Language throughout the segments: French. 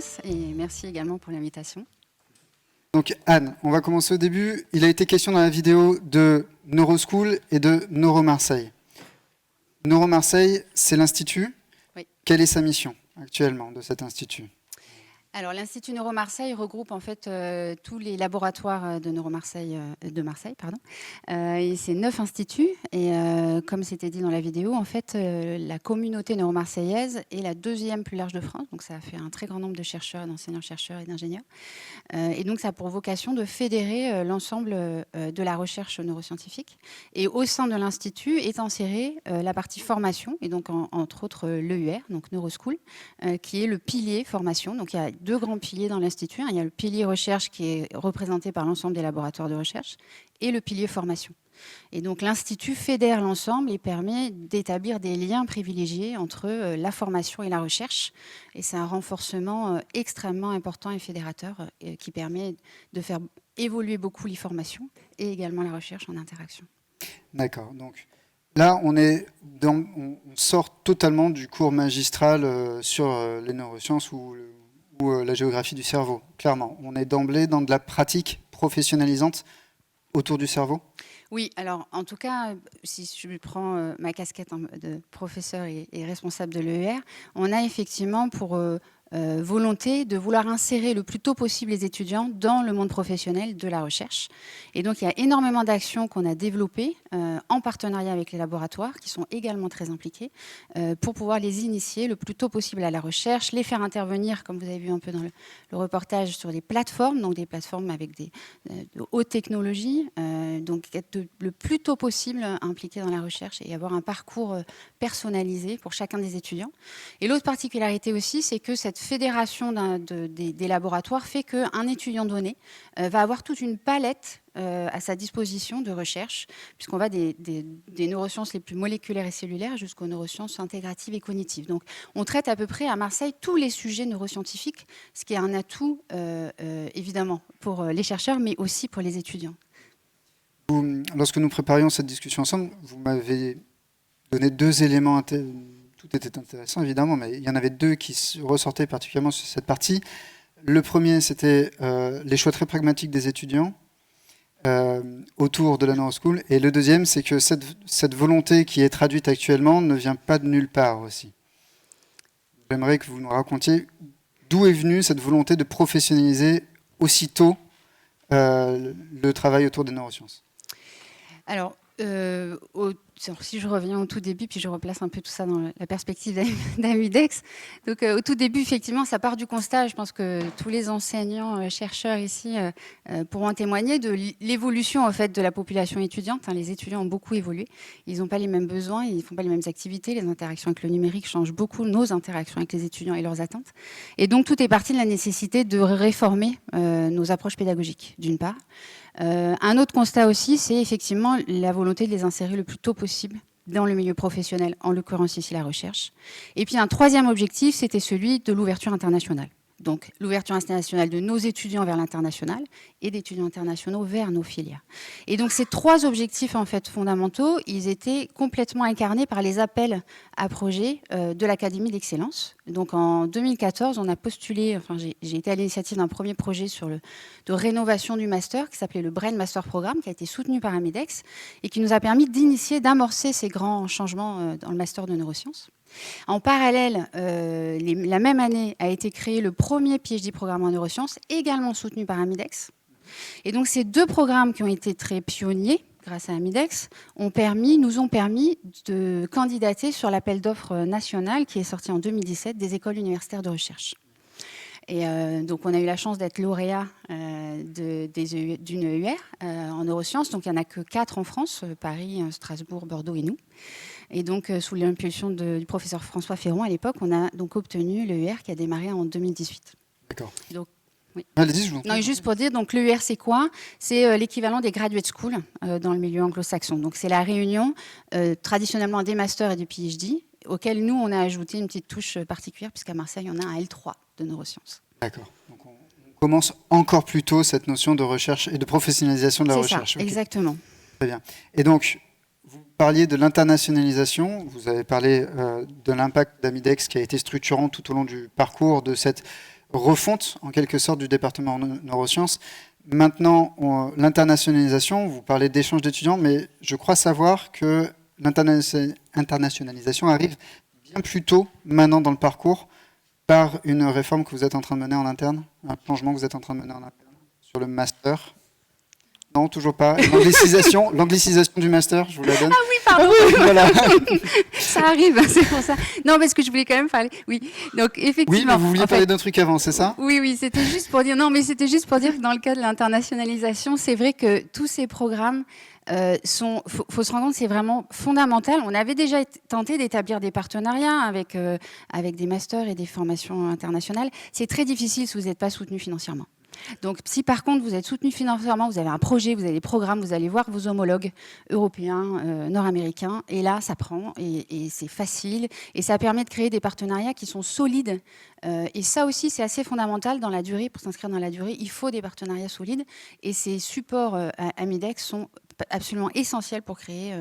tous et merci également pour l'invitation. Donc Anne, on va commencer au début. Il a été question dans la vidéo de Neuroschool et de NeuroMarseille. NeuroMarseille, c'est l'institut. Oui. Quelle est sa mission actuellement de cet institut ? Alors, l'Institut NeuroMarseille regroupe en fait tous les laboratoires de NeuroMarseille, et c'est 9 instituts. Et comme c'était dit dans la vidéo, en fait, la communauté neuro-marseillaise est la deuxième plus large de France. Donc, ça a fait un très grand nombre de chercheurs, d'enseignants-chercheurs et d'ingénieurs. Et donc, ça a pour vocation de fédérer l'ensemble de la recherche neuroscientifique. Et au sein de l'Institut est insérée la partie formation, et donc entre autres l'EUR, donc Neuroschool, qui est le pilier formation. Donc, il y a 2 grands piliers dans l'Institut. Il y a le pilier recherche qui est représenté par l'ensemble des laboratoires de recherche et le pilier formation. Et donc l'Institut fédère l'ensemble et permet d'établir des liens privilégiés entre la formation et la recherche. Et c'est un renforcement extrêmement important et fédérateur qui permet de faire évoluer beaucoup les formations et également la recherche en interaction. D'accord. Donc là, on sort totalement du cours magistral sur les neurosciences ou la géographie du cerveau. Clairement, on est d'emblée dans de la pratique professionnalisante autour du cerveau ? Oui, alors en tout cas, si je prends ma casquette de professeur et responsable de l'EER, on a effectivement pour volonté de vouloir insérer le plus tôt possible les étudiants dans le monde professionnel de la recherche. Et donc, il y a énormément d'actions qu'on a développées en partenariat avec les laboratoires, qui sont également très impliqués, pour pouvoir les initier le plus tôt possible à la recherche, les faire intervenir, comme vous avez vu un peu dans le reportage, sur des plateformes, donc des plateformes avec de haute technologie, donc être le plus tôt possible impliqués dans la recherche et avoir un parcours personnalisé pour chacun des étudiants. Et l'autre particularité aussi, c'est que cette fédération des laboratoires fait qu'un étudiant donné va avoir toute une palette à sa disposition de recherche, puisqu'on va des neurosciences les plus moléculaires et cellulaires jusqu'aux neurosciences intégratives et cognitives. Donc, on traite à peu près à Marseille tous les sujets neuroscientifiques, ce qui est un atout, évidemment, pour les chercheurs, mais aussi pour les étudiants. Lorsque nous préparions cette discussion ensemble, vous m'avez donné 2 éléments tout était intéressant, évidemment, mais il y en avait 2 qui ressortaient particulièrement sur cette partie. Le premier, c'était les choix très pragmatiques des étudiants autour de la Neuroschool. Et le deuxième, c'est que cette volonté qui est traduite actuellement ne vient pas de nulle part aussi. J'aimerais que vous nous racontiez d'où est venue cette volonté de professionnaliser aussitôt le travail autour des neurosciences. Alors, si je reviens au tout début, puis je replace un peu tout ça dans la perspective d'Amidex. Donc, au tout début, effectivement, ça part du constat, je pense que tous les enseignants, chercheurs ici pourront en témoigner, de l'évolution en fait, de la population étudiante. Les étudiants ont beaucoup évolué. Ils n'ont pas les mêmes besoins, ils ne font pas les mêmes activités. Les interactions avec le numérique changent beaucoup, nos interactions avec les étudiants et leurs attentes. Et donc, tout est parti de la nécessité de réformer nos approches pédagogiques, d'une part. Un autre constat aussi, c'est effectivement la volonté de les insérer le plus tôt possible dans le milieu professionnel, en l'occurrence ici la recherche. Et puis un troisième objectif, c'était celui de l'ouverture internationale. Donc l'ouverture internationale de nos étudiants vers l'international et d'étudiants internationaux vers nos filières. Et donc ces 3 objectifs en fait fondamentaux, ils étaient complètement incarnés par les appels à projets de l'Académie d'Excellence. Donc en 2014, on a postulé, j'ai été à l'initiative d'un premier projet de rénovation du master qui s'appelait le Brain Master Programme, qui a été soutenu par Amidex et qui nous a permis d'initier, d'amorcer ces grands changements dans le master de neurosciences. En parallèle, la même année a été créé le premier PhD programme en neurosciences, également soutenu par Amidex. Et donc ces 2 programmes qui ont été très pionniers, grâce à Amidex, nous ont permis de candidater sur l'appel d'offres national qui est sorti en 2017 des écoles universitaires de recherche. Et donc on a eu la chance d'être lauréat d'une EUR en neurosciences. Donc il n'y en a que 4 en France, Paris, Strasbourg, Bordeaux et nous. Et donc, sous l'impulsion du professeur François Ferron, à l'époque, on a donc obtenu l'EUR qui a démarré en 2018. D'accord. Donc, oui. Allez-y, je vous en prie. Non, juste pour dire, donc l'EUR, c'est quoi ? C'est l'équivalent des graduate schools dans le milieu anglo-saxon. Donc, c'est la réunion traditionnellement des masters et des PhD, auxquels nous, on a ajouté une petite touche particulière, puisqu'à Marseille, on a un L3 de neurosciences. D'accord. Donc, on commence encore plus tôt cette notion de recherche et de professionnalisation de la recherche. C'est ça, exactement. Très bien. Et donc, vous parliez de l'internationalisation, vous avez parlé de l'impact d'Amidex qui a été structurant tout au long du parcours de cette refonte, en quelque sorte, du département neurosciences. Maintenant, l'internationalisation, vous parlez d'échange d'étudiants, mais je crois savoir que l'internationalisation arrive bien plus tôt maintenant dans le parcours par une réforme que vous êtes en train de mener en interne, un changement que vous êtes en train de mener en interne sur le master. Non, toujours pas. L'anglicisation du master, je vous la donne. Ah oui, pardon. Voilà. Ça arrive, c'est pour ça. Non, parce que je voulais quand même parler. Oui, donc effectivement. Oui, mais vous vouliez parler d'un truc avant, c'est ça? Oui, c'était juste pour dire. Non, mais c'était juste pour dire que dans le cas de l'internationalisation, c'est vrai que tous ces programmes faut se rendre compte, c'est vraiment fondamental. On avait déjà tenté d'établir des partenariats avec des masters et des formations internationales. C'est très difficile si vous n'êtes pas soutenu financièrement. Donc, si par contre vous êtes soutenu financièrement, vous avez un projet, vous avez des programmes, vous allez voir vos homologues européens, nord-américains, et là, ça prend, et c'est facile, et ça permet de créer des partenariats qui sont solides. Et ça aussi, c'est assez fondamental dans la durée. Pour s'inscrire dans la durée, il faut des partenariats solides, et ces supports Amidex sont absolument essentiels pour créer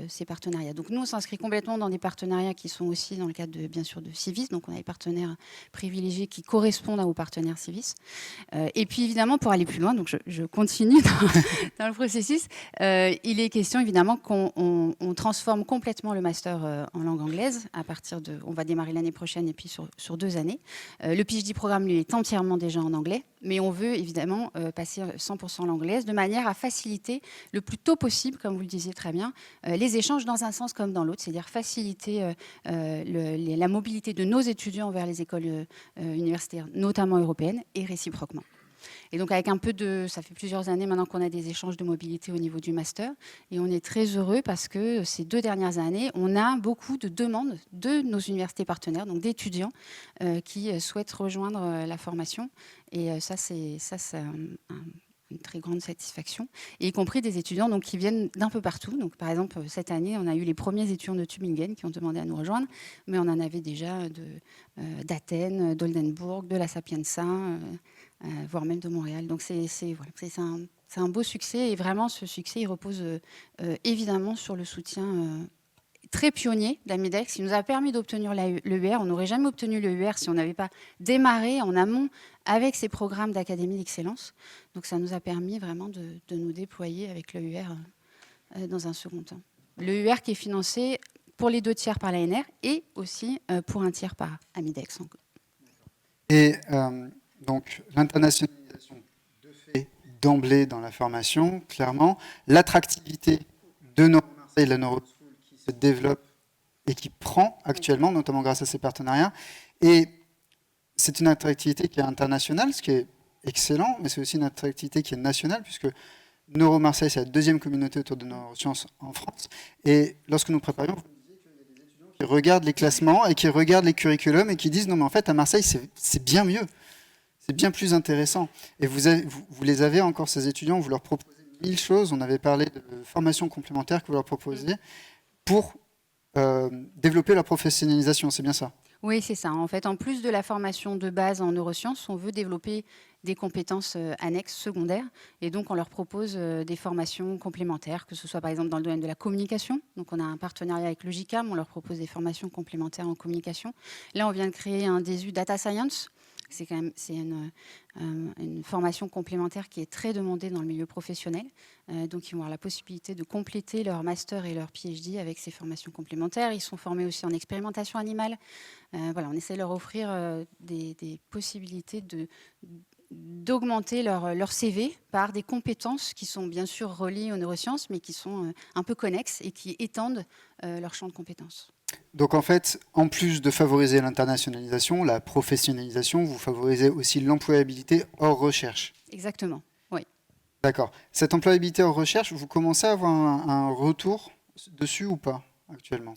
ces partenariats. Donc nous, on s'inscrit complètement dans des partenariats qui sont aussi dans le cadre, bien sûr, de Civis. Donc on a des partenaires privilégiés qui correspondent à vos partenaires Civis. Et puis évidemment, pour aller plus loin, donc je continue dans le processus, il est question évidemment qu'on transforme complètement le master en langue anglaise à partir de, on va démarrer l'année prochaine et puis sur 2 années. Le PhD programme, lui, est entièrement déjà en anglais, mais on veut évidemment passer 100% l'anglaise de manière à faciliter le plus tôt possible, comme vous le disiez très bien, les échanges dans un sens comme dans l'autre, c'est-à-dire faciliter la mobilité de nos étudiants vers les écoles universitaires, notamment européennes, et réciproquement. Et donc avec ça fait plusieurs années maintenant qu'on a des échanges de mobilité au niveau du master, et on est très heureux parce que ces 2 dernières années, on a beaucoup de demandes de nos universités partenaires, donc d'étudiants qui souhaitent rejoindre la formation, et ça c'est une très grande satisfaction, et y compris des étudiants donc, qui viennent d'un peu partout. Donc, par exemple, cette année, on a eu les premiers étudiants de Tübingen qui ont demandé à nous rejoindre, mais on en avait déjà d'Athènes, d'Oldenburg, de la Sapienza, voire même de Montréal. Donc, c'est un beau succès, et vraiment, ce succès, il repose évidemment sur le soutien très pionnier d'Amidex, qui nous a permis d'obtenir l'EUR. On n'aurait jamais obtenu l'EUR si on n'avait pas démarré en amont avec ces programmes d'académie d'excellence. Donc ça nous a permis vraiment de nous déployer avec l'EUR dans un second temps. L'EUR qui est financé pour les 2 tiers par l'ANR et aussi pour 1 tiers par Amidex. Et donc l'internationalisation de fait d'emblée dans la formation, clairement, l'attractivité de Neuro-Marseille, la Neuro qui se développe et qui prend actuellement, notamment grâce à ces partenariats. Et c'est une attractivité qui est internationale, ce qui est excellent, mais c'est aussi une attractivité qui est nationale, puisque Neuro-Marseille, c'est la 2e communauté autour de neurosciences en France. Et lorsque nous préparions, vous disiez qu'il y a des étudiants qui regardent les classements et qui regardent les curriculums et qui disent non, mais en fait, à Marseille, c'est bien mieux. C'est bien plus intéressant. Et vous les avez encore, ces étudiants, vous leur proposez 1000 choses. On avait parlé de formation complémentaire que vous leur proposez pour développer leur professionnalisation, c'est bien ça? Oui, c'est ça. En fait, en plus de la formation de base en neurosciences, on veut développer des compétences annexes secondaires. Et donc, on leur propose des formations complémentaires, que ce soit par exemple dans le domaine de la communication. Donc, on a un partenariat avec Logicam, on leur propose des formations complémentaires en communication. Là, on vient de créer un DSU Data Science. C'est une formation complémentaire qui est très demandée dans le milieu professionnel. Donc, ils vont avoir la possibilité de compléter leur master et leur PhD avec ces formations complémentaires. Ils sont formés aussi en expérimentation animale. Voilà, on essaie de leur offrir des possibilités d'augmenter leur CV par des compétences qui sont bien sûr reliées aux neurosciences, mais qui sont un peu connexes et qui étendent leur champ de compétences. Donc en fait, en plus de favoriser l'internationalisation, la professionnalisation, vous favorisez aussi l'employabilité hors recherche. Exactement, oui. D'accord. Cette employabilité hors recherche, vous commencez à avoir un retour dessus ou pas actuellement?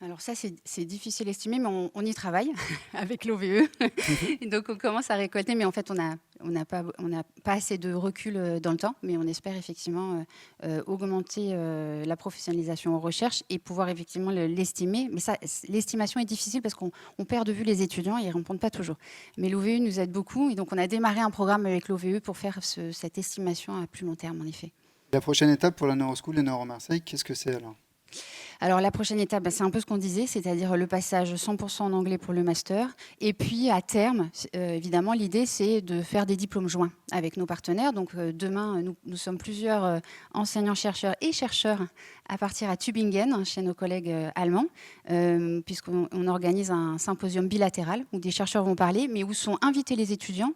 Alors ça, c'est difficile à estimer, mais on y travaille avec l'OVE. Et donc, on commence à récolter, mais en fait, on n'a pas assez de recul dans le temps, mais on espère effectivement augmenter la professionnalisation en recherche et pouvoir effectivement l'estimer. Mais ça, l'estimation est difficile parce qu'on perd de vue les étudiants et ils ne répondent pas toujours. Mais l'OVE nous aide beaucoup, et donc on a démarré un programme avec l'OVE pour faire cette estimation à plus long terme, en effet. La prochaine étape pour la Neuroschool et Neuro-Marseille, qu'est-ce que c'est alors? Alors la prochaine étape, c'est un peu ce qu'on disait, c'est-à-dire le passage 100% en anglais pour le master. Et puis à terme, évidemment, l'idée c'est de faire des diplômes joints avec nos partenaires. Donc demain, nous sommes plusieurs enseignants-chercheurs et chercheurs à partir à Tübingen, chez nos collègues allemands, puisqu'on organise un symposium bilatéral où des chercheurs vont parler, mais où sont invités les étudiants.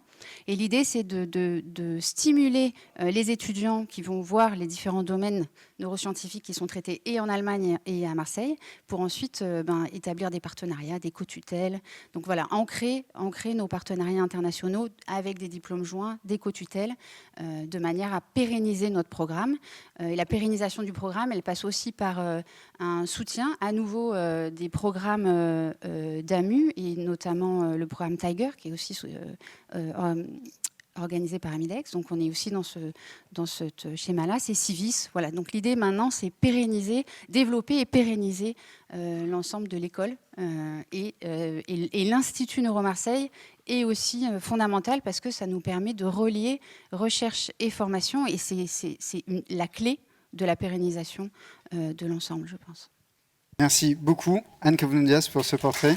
Et l'idée, c'est de stimuler les étudiants qui vont voir les différents domaines neuroscientifiques qui sont traités et en Allemagne et à Marseille, pour ensuite établir des partenariats, des co-tutelles. Donc voilà, ancrer nos partenariats internationaux avec des diplômes joints, des co-tutelles, de manière à pérenniser notre programme. Et la pérennisation du programme, elle passe aussi par un soutien à nouveau des programmes d'AMU, et notamment le programme Tiger, qui est aussi organisé par Amidex. Donc on est aussi dans ce schéma-là. C'est Civis. Voilà. Donc l'idée maintenant, c'est pérenniser, développer et pérenniser l'ensemble de l'école. Et l'Institut Neuro-Marseille est aussi fondamental parce que ça nous permet de relier recherche et formation. Et c'est la clé de la pérennisation de l'ensemble, je pense. Merci beaucoup, Anne Cavounou-Diaz, pour ce portrait.